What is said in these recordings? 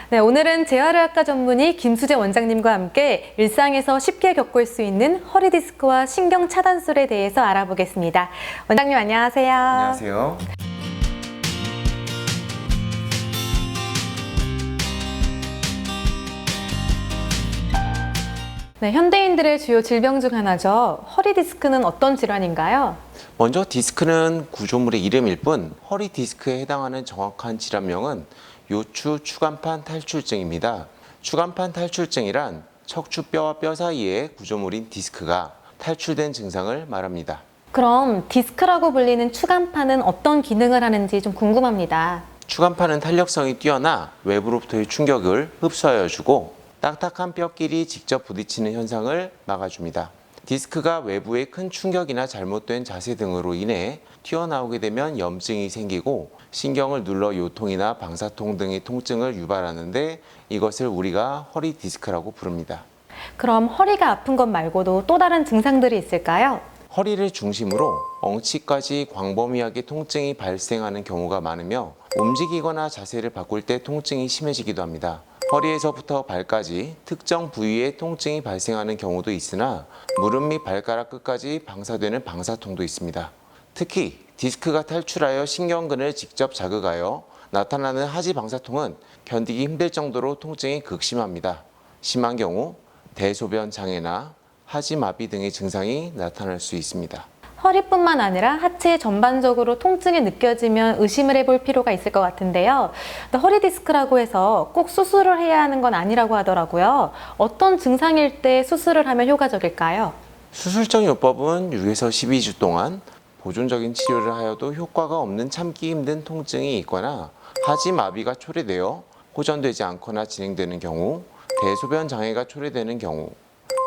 네, 오늘은 재활의학과 전문의 김수재 원장님과 함께 일상에서 쉽게 겪을 수 있는 허리 디스크와 신경 차단술에 대해서 알아보겠습니다. 원장님 안녕하세요. 안녕하세요. 네, 현대인들의 주요 질병 중 하나죠. 허리 디스크는 어떤 질환인가요? 먼저 디스크는 구조물의 이름일 뿐 허리 디스크에 해당하는 정확한 질환명은 요추 추간판 탈출증입니다. 추간판 탈출증이란 척추뼈와 뼈 사이의 구조물인 디스크가 탈출된 증상을 말합니다. 그럼 디스크라고 불리는 추간판은 어떤 기능을 하는지 좀 궁금합니다. 추간판은 탄력성이 뛰어나 외부로부터의 충격을 흡수하여주고 딱딱한 뼈끼리 직접 부딪히는 현상을 막아줍니다. 디스크가 외부의 큰 충격이나 잘못된 자세 등으로 인해 튀어나오게 되면 염증이 생기고 신경을 눌러 요통이나 방사통 등의 통증을 유발하는데 이것을 우리가 허리 디스크라고 부릅니다. 그럼 허리가 아픈 것 말고도 또 다른 증상들이 있을까요? 허리를 중심으로 엉치까지 광범위하게 통증이 발생하는 경우가 많으며 움직이거나 자세를 바꿀 때 통증이 심해지기도 합니다. 허리에서부터 발까지 특정 부위에 통증이 발생하는 경우도 있으나 무릎 및 발가락 끝까지 방사되는 방사통도 있습니다. 특히 디스크가 탈출하여 신경근을 직접 자극하여 나타나는 하지 방사통은 견디기 힘들 정도로 통증이 극심합니다. 심한 경우 대소변 장애나 하지 마비 등의 증상이 나타날 수 있습니다. 허리뿐만 아니라 하체 전반적으로 통증이 느껴지면 의심을 해볼 필요가 있을 것 같은데요. 허리 디스크라고 해서 꼭 수술을 해야 하는 건 아니라고 하더라고요. 어떤 증상일 때 수술을 하면 효과적일까요? 수술적 요법은 6에서 12주 동안 보존적인 치료를 하여도 효과가 없는 참기 힘든 통증이 있거나 하지 마비가 초래되어 호전되지 않거나 진행되는 경우, 대소변 장애가 초래되는 경우,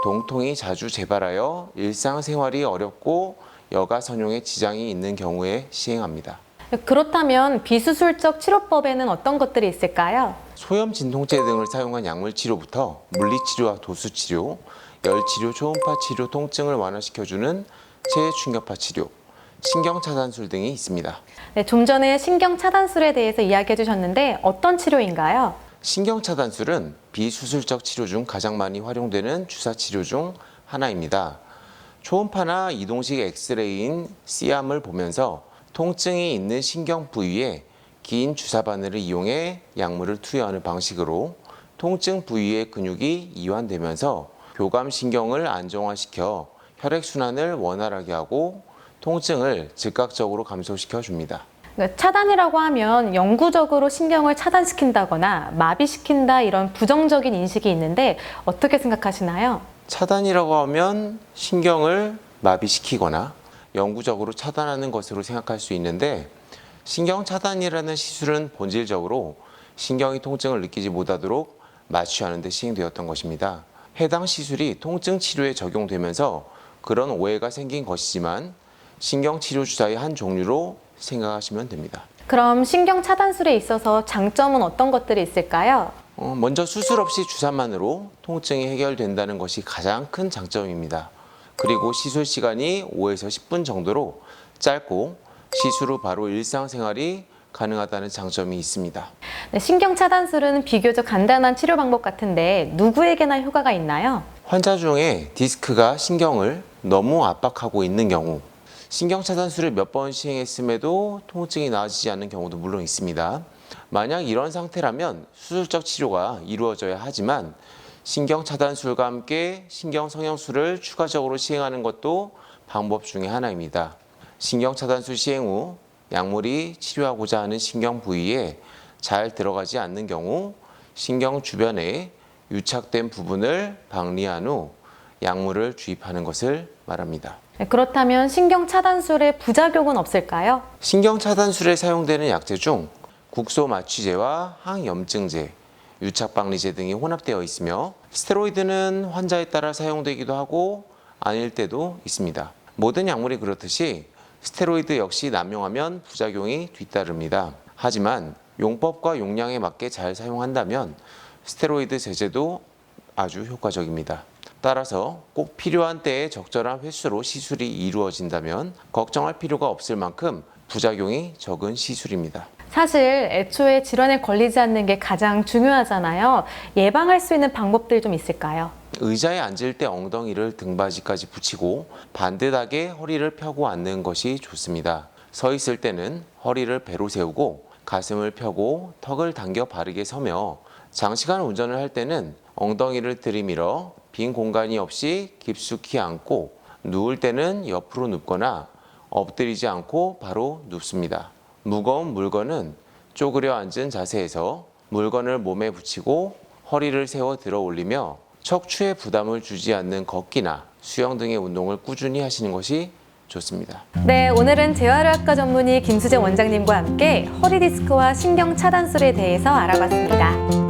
동통이 자주 재발하여 일상생활이 어렵고 여가 선용에 지장이 있는 경우에 시행합니다. 그렇다면 비수술적 치료법에는 어떤 것들이 있을까요? 소염 진통제 등을 사용한 약물 치료부터 물리치료와 도수치료, 열치료, 초음파 치료, 통증을 완화시켜주는 체충격파 치료, 신경차단술 등이 있습니다. 네, 좀 전에 신경차단술에 대해서 이야기해 주셨는데 어떤 치료인가요? 신경차단술은 비수술적 치료 중 가장 많이 활용되는 주사치료 중 하나입니다. 초음파나 이동식 엑스레이인 C암을 보면서 통증이 있는 신경 부위에 긴 주사 바늘을 이용해 약물을 투여하는 방식으로 통증 부위의 근육이 이완되면서 교감신경을 안정화시켜 혈액순환을 원활하게 하고 통증을 즉각적으로 감소시켜 줍니다. 차단이라고 하면 영구적으로 신경을 차단시킨다거나 마비시킨다 이런 부정적인 인식이 있는데 어떻게 생각하시나요? 차단이라고 하면 신경을 마비시키거나 영구적으로 차단하는 것으로 생각할 수 있는데 신경 차단이라는 시술은 본질적으로 신경이 통증을 느끼지 못하도록 마취하는 데 시행되었던 것입니다. 해당 시술이 통증 치료에 적용되면서 그런 오해가 생긴 것이지만 신경치료 주사의 한 종류로 생각하시면 됩니다. 그럼 신경차단술에 있어서 장점은 어떤 것들이 있을까요? 먼저 수술 없이 주사만으로 통증이 해결된다는 것이 가장 큰 장점입니다. 그리고 시술 시간이 5에서 10분 정도로 짧고 시술 후 바로 일상생활이 가능하다는 장점이 있습니다. 네, 신경차단술은 비교적 간단한 치료 방법 같은데 누구에게나 효과가 있나요? 환자 중에 디스크가 신경을 너무 압박하고 있는 경우, 신경차단술을 몇 번 시행했음에도 통증이 나아지지 않는 경우도 물론 있습니다. 만약 이런 상태라면 수술적 치료가 이루어져야 하지만 신경차단술과 함께 신경성형술을 추가적으로 시행하는 것도 방법 중에 하나입니다. 신경차단술 시행 후 약물이 치료하고자 하는 신경 부위에 잘 들어가지 않는 경우 신경 주변에 유착된 부분을 박리한 후 약물을 주입하는 것을 말합니다. 네, 그렇다면 신경차단술의 부작용은 없을까요? 신경차단술에 사용되는 약제 중 국소 마취제와 항염증제, 유착박리제 등이 혼합되어 있으며 스테로이드는 환자에 따라 사용되기도 하고 아닐 때도 있습니다. 모든 약물이 그렇듯이 스테로이드 역시 남용하면 부작용이 뒤따릅니다. 하지만 용법과 용량에 맞게 잘 사용한다면 스테로이드 제제도 아주 효과적입니다. 따라서 꼭 필요한 때에 적절한 횟수로 시술이 이루어진다면 걱정할 필요가 없을 만큼 부작용이 적은 시술입니다. 사실 애초에 질환에 걸리지 않는 게 가장 중요하잖아요. 예방할 수 있는 방법들 좀 있을까요? 의자에 앉을 때 엉덩이를 등받이까지 붙이고 반듯하게 허리를 펴고 앉는 것이 좋습니다. 서 있을 때는 허리를 배로 세우고 가슴을 펴고 턱을 당겨 바르게 서며 장시간 운전을 할 때는 엉덩이를 들이밀어 빈 공간이 없이 깊숙이 앉고 누울 때는 옆으로 눕거나 엎드리지 않고 바로 눕습니다. 무거운 물건은 쪼그려 앉은 자세에서 물건을 몸에 붙이고 허리를 세워 들어 올리며 척추에 부담을 주지 않는 걷기나 수영 등의 운동을 꾸준히 하시는 것이 좋습니다. 네, 오늘은 재활의학과 전문의 김수정 원장님과 함께 허리 디스크와 신경 차단술에 대해서 알아봤습니다.